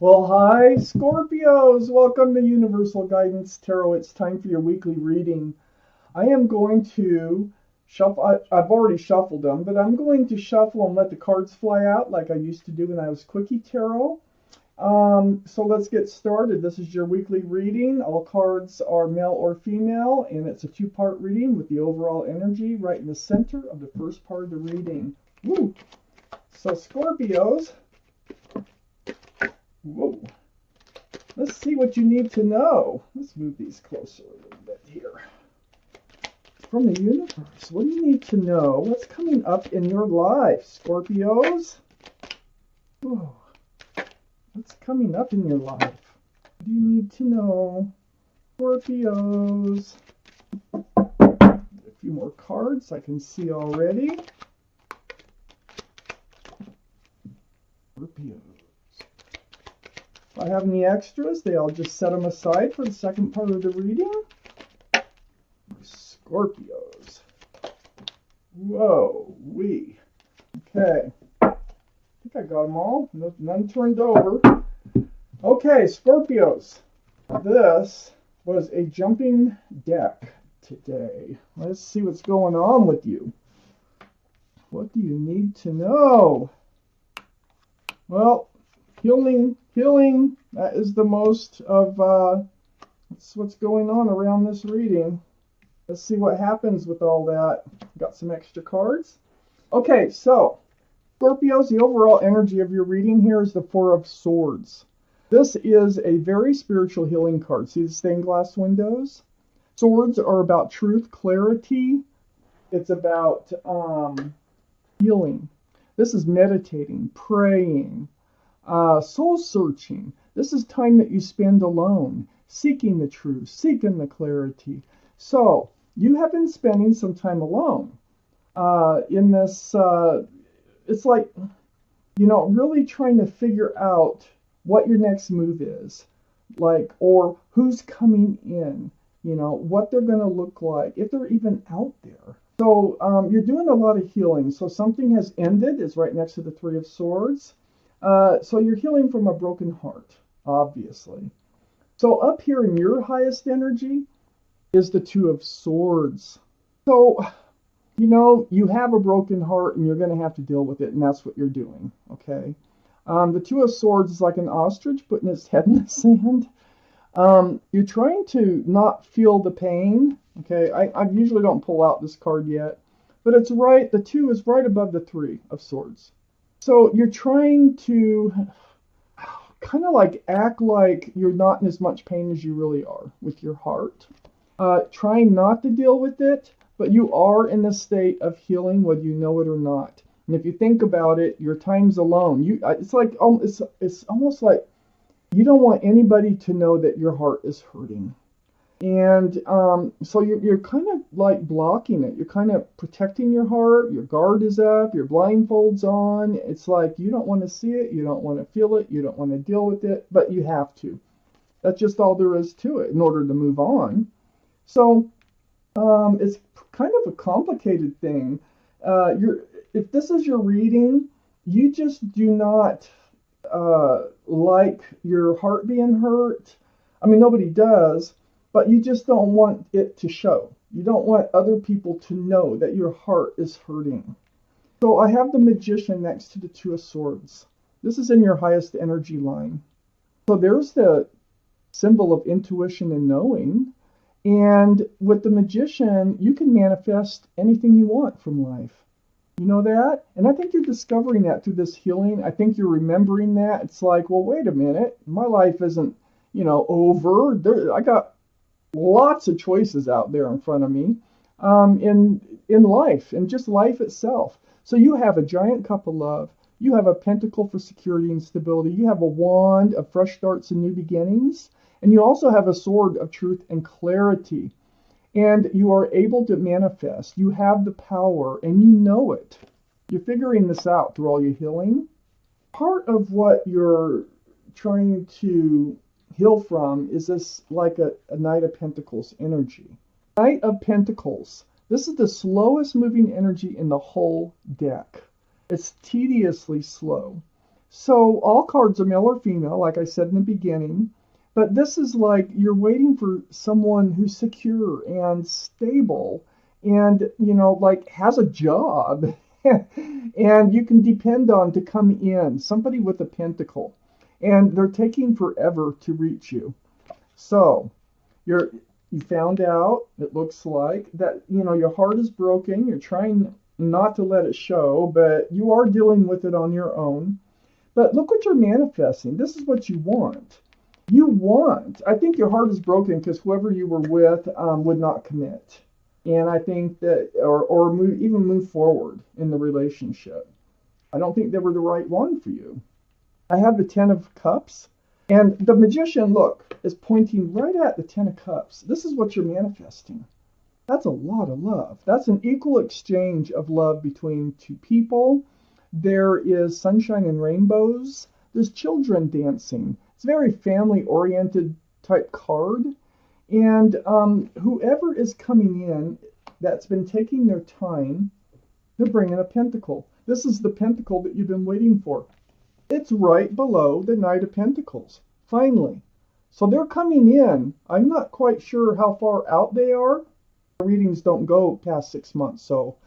Well, hi, Scorpios. Welcome to Universal Guidance Tarot. It's time for your weekly reading. I am going to shuffle. I've already shuffled them, but I'm going to shuffle and let the cards fly out like I used to do when I was Quickie Tarot. So let's get started. This is your weekly reading. All cards are male or female, and it's a two-part reading with the overall energy right in the center of the first part of the reading. Woo! So Scorpios. Whoa. Let's see what you need to know. Let's move these closer a little bit here. From the universe, what do you need to know? What's coming up in your life, Scorpios? Whoa. What's coming up in your life? What do you need to know, Scorpios? A few more cards I can see already. Scorpios. If I have any extras, I'll just set them aside for the second part of the reading. Scorpios. Whoa, wee. Okay. I think I got them all. None turned over. Okay, Scorpios. This was a jumping deck today. Let's see what's going on with you. What do you need to know? Well, healing, that is the most of that's what's going on around this reading. Let's see what happens with all that. Got some extra cards. Okay, so Scorpios, the overall energy of your reading here is the Four of Swords. This is a very spiritual healing card. See the stained glass windows? Swords are about truth, clarity. It's about healing. This is meditating, praying, soul searching. This is time that you spend alone, seeking the truth, seeking the clarity. So you have been spending some time alone in this. It's like, really trying to figure out what your next move is, like, or who's coming in, what they're going to look like, if they're even out there. So you're doing a lot of healing. So something has ended. It's right next to the Three of Swords. So you're healing from a broken heart, obviously. So up here in your highest energy is the Two of Swords. So, you have a broken heart and you're going to have to deal with it, and that's what you're doing, okay? The Two of Swords is like an ostrich putting its head in the sand. You're trying to not feel the pain, okay? I usually don't pull out this card yet, but it's right, the two is right above the Three of Swords. So you're trying to kind of like act like you're not in as much pain as you really are with your heart. Trying not to deal with it, but you are in a state of healing whether you know it or not. And if you think about it, your time's alone. It's like it's almost like you don't want anybody to know that your heart is hurting. And so you're kind of like blocking it. You're kind of protecting your heart. Your guard is up. Your blindfold's on. It's like you don't want to see it. You don't want to feel it. You don't want to deal with it. But you have to. That's just all there is to it in order to move on. So it's kind of a complicated thing. If this is your reading, you just do not like your heart being hurt. I mean, nobody does. But you just don't want it to show. You don't want other people to know that your heart is hurting. So I have the Magician next to the Two of Swords. This is in your highest energy line. So there's the symbol of intuition and knowing. And with the Magician, you can manifest anything you want from life. You know that? And I think you're discovering that through this healing. I think you're remembering that. It's like, well, wait a minute. My life isn't, over. I got lots of choices out there in front of me in life and just life itself. So you have a giant cup of love. You have a pentacle for security and stability. You have a wand of fresh starts and new beginnings. And you also have a sword of truth and clarity. And you are able to manifest. You have the power and you know it. You're figuring this out through all your healing. Part of what you're trying to heal from is this like a Knight of Pentacles energy. Knight of Pentacles. This is the slowest moving energy in the whole deck. It's tediously slow. So all cards are male or female, like I said in the beginning. But this is like you're waiting for someone who's secure and stable and, like has a job and you can depend on to come in. Somebody with a pentacle. And they're taking forever to reach you. So you found out, it looks like, that, your heart is broken. You're trying not to let it show, but you are dealing with it on your own. But look what you're manifesting. This is what you want. I think your heart is broken because whoever you were with would not commit. And I think that, or even move forward in the relationship. I don't think they were the right one for you. I have the Ten of Cups. And the Magician, look, is pointing right at the Ten of Cups. This is what you're manifesting. That's a lot of love. That's an equal exchange of love between two people. There is sunshine and rainbows. There's children dancing. It's a very family-oriented type card. And whoever is coming in that's been taking their time, they're bringing a pentacle. This is the pentacle that you've been waiting for. It's right below the Knight of Pentacles, finally. So they're coming in. I'm not quite sure how far out they are. Readings don't go past 6 months, so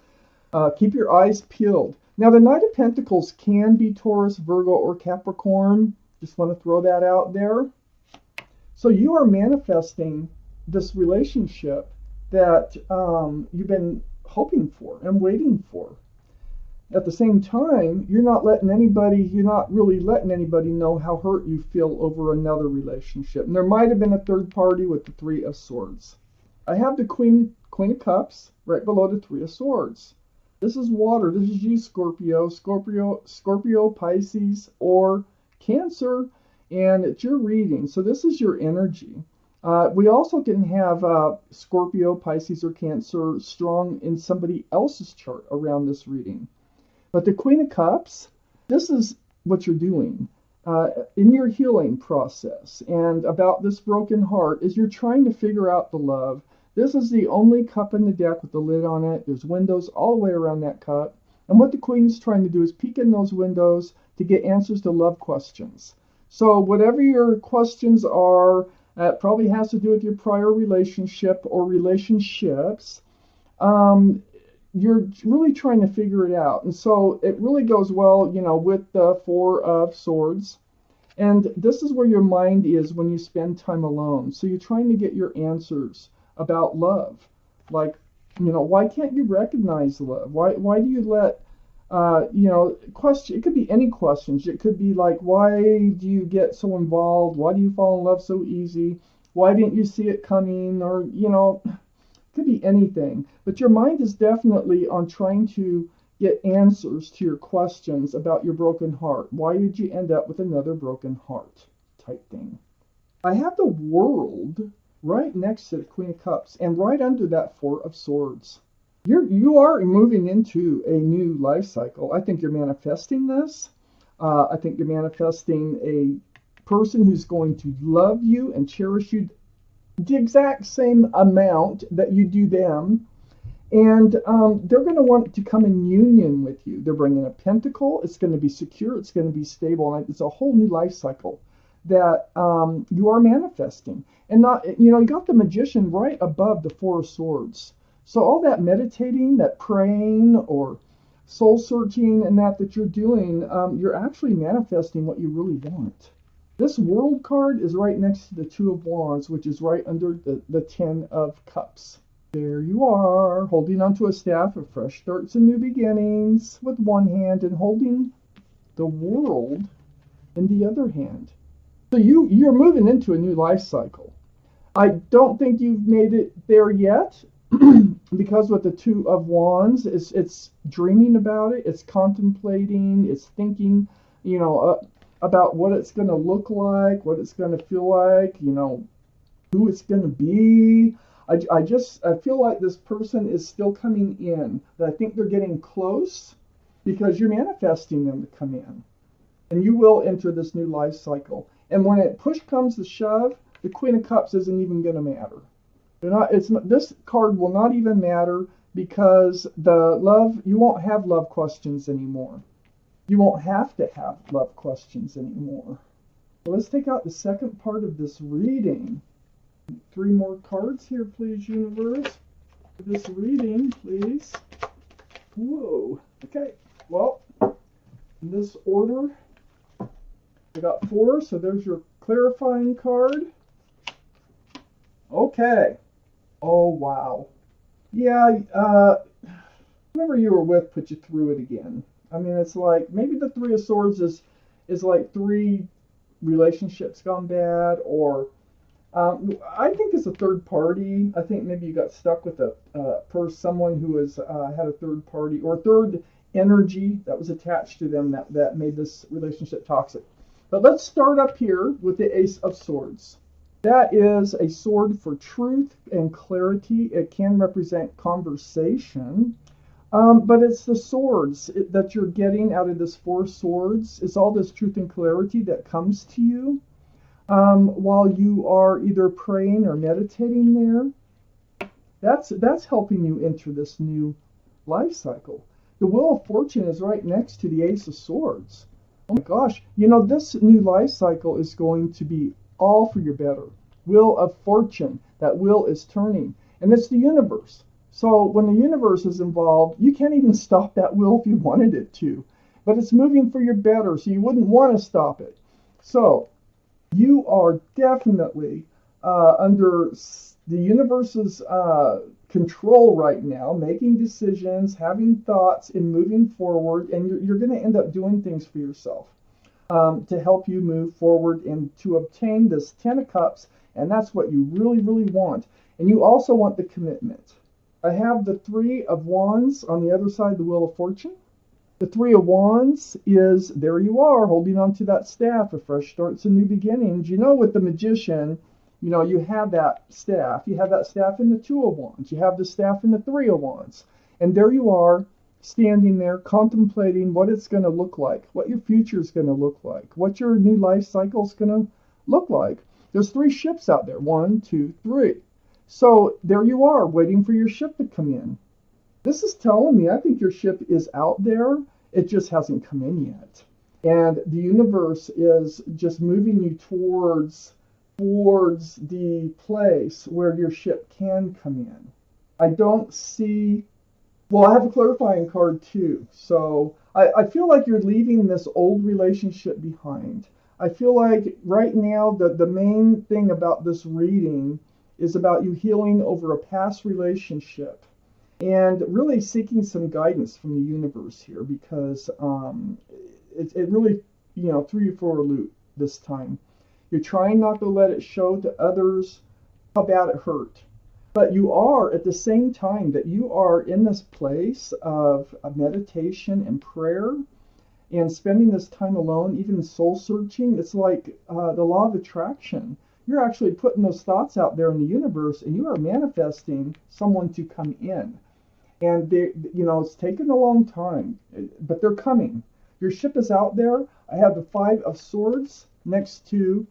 keep your eyes peeled. Now, the Knight of Pentacles can be Taurus, Virgo, or Capricorn. Just want to throw that out there. So you are manifesting this relationship that you've been hoping for and waiting for. At the same time, you're not really letting anybody know how hurt you feel over another relationship. And there might have been a third party with the Three of Swords. I have the Queen of Cups right below the Three of Swords. This is water. This is you, Scorpio, Pisces, or Cancer, and it's your reading. So this is your energy. We also can have Scorpio, Pisces, or Cancer strong in somebody else's chart around this reading. But the Queen of Cups, this is what you're doing in your healing process. And about this broken heart is you're trying to figure out the love. This is the only cup in the deck with the lid on it. There's windows all the way around that cup. And what the Queen's trying to do is peek in those windows to get answers to love questions. So whatever your questions are, it probably has to do with your prior relationship or relationships. You're really trying to figure it out. And so it really goes well, with the Four of Swords. And this is where your mind is when you spend time alone. So you're trying to get your answers about love. Like, why can't you recognize love? Why do you let, question, it could be any questions. It could be like, why do you get so involved? Why do you fall in love so easy? Why didn't you see it coming? Or, could be anything. But your mind is definitely on trying to get answers to your questions about your broken heart. Why did you end up with another broken heart type thing? I have the World right next to the Queen of Cups and right under that Four of Swords. You are moving into a new life cycle. I think you're manifesting this. I think you're manifesting a person who's going to love you and cherish you the exact same amount that you do them. And they're going to want to come in union with you. They're bringing a pentacle. It's going to be secure. It's going to be stable. And it's a whole new life cycle that you are manifesting. And you got the Magician right above the Four of Swords. So all that meditating, that praying or soul searching and that you're doing, you're actually manifesting what you really want. This World card is right next to the Two of Wands, which is right under the Ten of Cups. There you are, holding onto a staff of fresh starts and new beginnings with one hand and holding the World in the other hand. So you're moving into a new life cycle. I don't think you've made it there yet because with the Two of Wands, it's dreaming about it, it's contemplating, it's thinking, about what it's going to look like, what it's going to feel like, who it's going to be. I feel like this person is still coming in. I think they're getting close because you're manifesting them to come in. And you will enter this new life cycle. And when push comes to shove, the Queen of Cups isn't even going to matter. This card will not even matter because you won't have love questions anymore. You won't have to have love questions anymore. So let's take out the second part of this reading. 3 more cards here, please, universe. For this reading, please. Whoa. Okay. Well, in this order, I got 4, so there's your clarifying card. Okay. Oh, wow. Yeah, whoever you were with put you through it again. I mean, it's like, maybe the 3 of Swords is like 3 relationships gone bad, or I think it's a third party. I think maybe you got stuck with someone who has had a third party or third energy that was attached to them that made this relationship toxic. But let's start up here with the Ace of Swords. That is a sword for truth and clarity. It can represent conversation, but it's the swords that you're getting out of this 4 swords. It's all this truth and clarity that comes to you while you are either praying or meditating there. That's helping you enter this new life cycle. The Wheel of Fortune is right next to the Ace of Swords. Oh my gosh, you know, this new life cycle is going to be all for your better. Wheel of Fortune, that wheel is turning, and it's the universe. So when the universe is involved, you can't even stop that wheel if you wanted it to, but it's moving for your better, so you wouldn't want to stop it. So you are definitely under the universe's control right now, making decisions, having thoughts, and moving forward, and you're going to end up doing things for yourself to help you move forward and to obtain this 10 of Cups, and that's what you really, really want. And you also want the commitment. I have the 3 of Wands on the other side of the Wheel of Fortune. The 3 of Wands is, there you are, holding on to that staff. A fresh start's a new beginnings. You know, with the Magician, you know, you have that staff. You have that staff in the 2 of Wands. You have the staff in the 3 of Wands. And there you are, standing there, contemplating what it's going to look like, what your future is going to look like, what your new life cycle is going to look like. There's 3 ships out there. 1, 2, 3. So there you are, waiting for your ship to come in. This is telling me, I think your ship is out there. It just hasn't come in yet. And the universe is just moving you towards the place where your ship can come in. I don't see... Well, I have a clarifying card too. So I feel like you're leaving this old relationship behind. I feel like right now the main thing about this reading is about you healing over a past relationship and really seeking some guidance from the universe here, because it really, you know, threw you for a loop this time. You're trying not to let it show to others how bad it hurt. But you are, at the same time that you are in this place of meditation and prayer and spending this time alone, even soul searching, it's like the law of attraction. You're actually putting those thoughts out there in the universe, and you are manifesting someone to come in. And they, you know, it's taken a long time, but they're coming. Your ship is out there. I have the 5 of Swords next to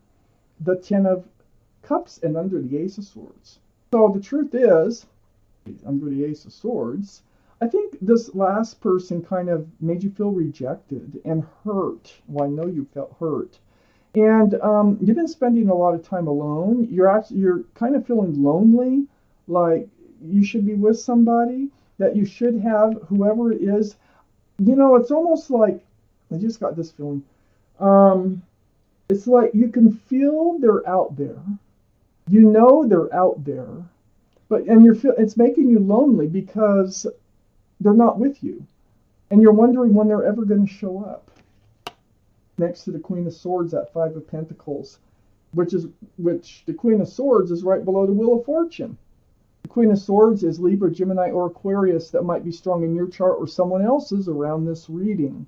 the 10 of Cups and under the Ace of Swords. So the truth is, under the Ace of Swords, I think this last person kind of made you feel rejected and hurt. Well, I know you felt hurt. And you've been spending a lot of time alone. You're kind of feeling lonely, like you should be with somebody, that you should have whoever it is. You know, it's almost like, I just got this feeling. It's like you can feel they're out there. You know they're out there, and it's making you lonely because they're not with you, and you're wondering when they're ever going to show up. Next to the Queen of Swords, that 5 of Pentacles, which the Queen of Swords is right below the Wheel of Fortune. The Queen of Swords is Libra, Gemini, or Aquarius that might be strong in your chart or someone else's around this reading.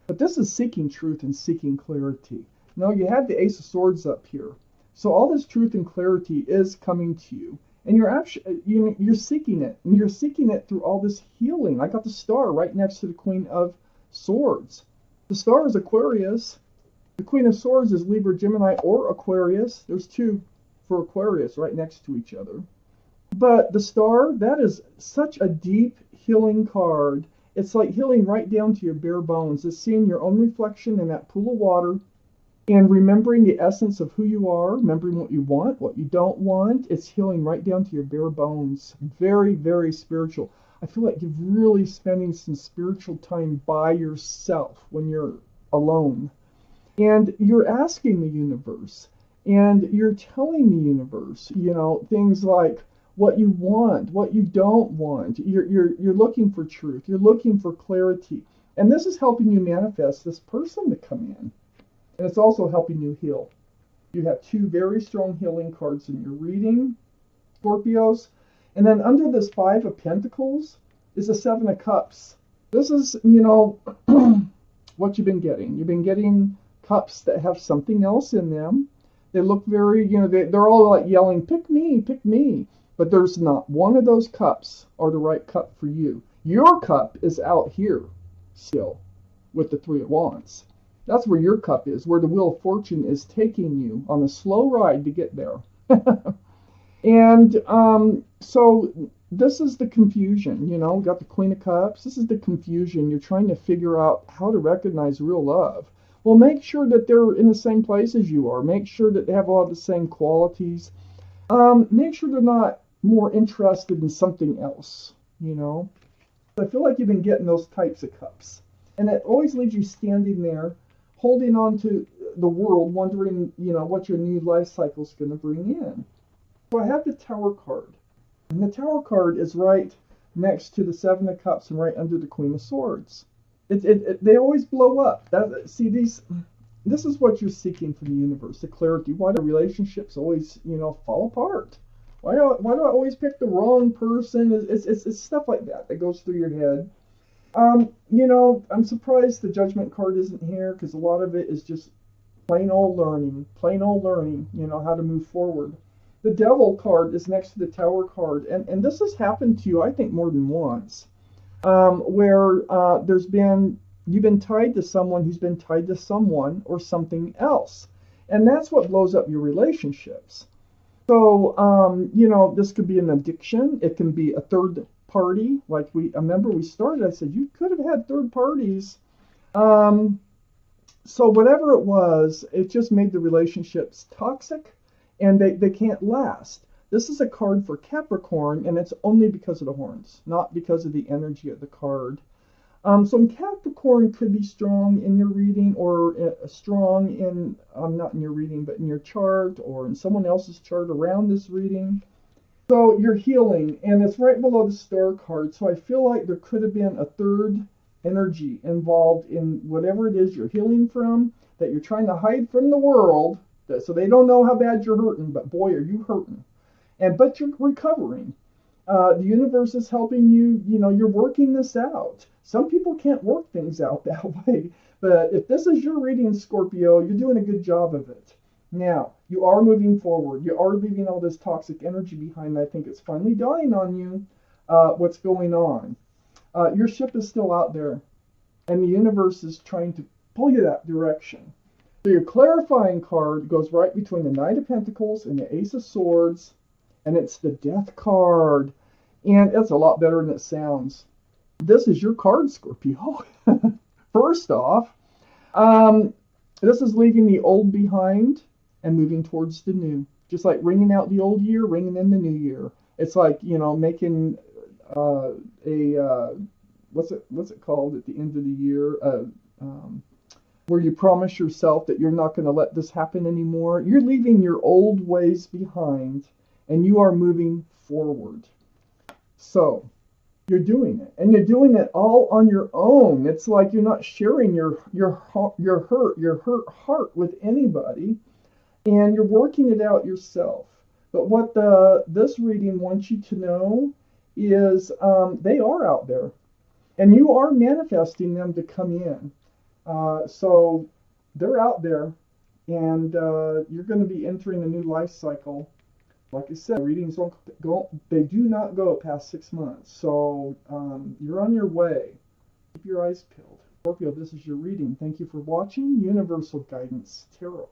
But this is seeking truth and seeking clarity. No, you had the Ace of Swords up here. So all this truth and clarity is coming to you, and you're seeking it, and you're seeking it through all this healing. I got the Star right next to the Queen of Swords. The Star is Aquarius. The Queen of Swords is Libra, Gemini, or Aquarius. There's 2 for Aquarius right next to each other. But the Star, that is such a deep healing card. It's like healing right down to your bare bones. It's seeing your own reflection in that pool of water and remembering the essence of who you are, remembering what you want, what you don't want. It's healing right down to your bare bones. Very, very spiritual. I feel like you're really spending some spiritual time by yourself when you're alone. And you're asking the universe, and you're telling the universe, things like what you want, what you don't want. You're looking for truth. You're looking for clarity. And this is helping you manifest this person to come in. And it's also helping you heal. You have two very strong healing cards in your reading, Scorpios. And then under this Five of Pentacles is the Seven of Cups. This is, what you've been getting. You've been getting cups that have something else in them. They look very, they're all like yelling, pick me, pick me. But there's not one of those cups are the right cup for you. Your cup is out here still with the Three of Wands. That's where your cup is, where the Wheel of Fortune is taking you on a slow ride to get there. And so this is the confusion, we got the Queen of Cups. This is the confusion. You're trying to figure out how to recognize real love. Well, make sure that they're in the same place as you are. Make sure that they have a lot of the same qualities. Make sure they're not more interested in something else, I feel like you've been getting those types of cups. And it always leaves you standing there, holding on to the world, wondering, what your new life cycle is going to bring in. So I have the Tower card. And the Tower card is right next to the Seven of Cups and right under the Queen of Swords. They always blow up. This is what you're seeking from the universe, the clarity. Why do relationships always, fall apart? Why do I always pick the wrong person? It's stuff like that goes through your head. I'm surprised the Judgment card isn't here, because a lot of it is just plain old learning, how to move forward. The Devil card is next to the Tower card, and this has happened to you, I think, more than once, where you've been tied to someone who's been tied to someone or something else, and that's what blows up your relationships. So, this could be an addiction. It can be a third party. Like I remember we started, I said, you could have had third parties. So whatever it was, it just made the relationships toxic, and they can't last. This is a card for Capricorn, and it's only because of the horns, not because of the energy of the card. So Capricorn could be strong in your reading, or strong in, not in your reading, but in your chart, or in someone else's chart around this reading. So you're healing, and it's right below the Star card. So I feel like there could have been a third energy involved in whatever it is you're healing from, that you're trying to hide from the world, so they don't know how bad you're hurting, but boy, are you hurting. But you're recovering. The universe is helping you, you're working this out. Some people can't work things out that way, but if this is your reading, Scorpio, you're doing a good job of it. Now, you are moving forward. You are leaving all this toxic energy behind. I think it's finally dawning on you what's going on. Your ship is still out there, and the universe is trying to pull you that direction. So your clarifying card goes right between the Knight of Pentacles and the Ace of Swords, and it's the Death card. And it's a lot better than it sounds. This is your card, Scorpio. First off, this is leaving the old behind and moving towards the new. Just like ringing out the old year, ringing in the new year. It's like, making what's it called at the end of the year? Where you promise yourself that you're not going to let this happen anymore. You're leaving your old ways behind, and you are moving forward. So you're doing it, and you're doing it all on your own. It's like you're not sharing your hurt heart with anybody, and you're working it out yourself. But what this reading wants you to know is they are out there, and you are manifesting them to come in. So they're out there, and you're going to be entering a new life cycle. Like I said, readings they do not go past 6 months. So you're on your way. Keep your eyes peeled. Scorpio, this is your reading. Thank you for watching Universal Guidance Tarot.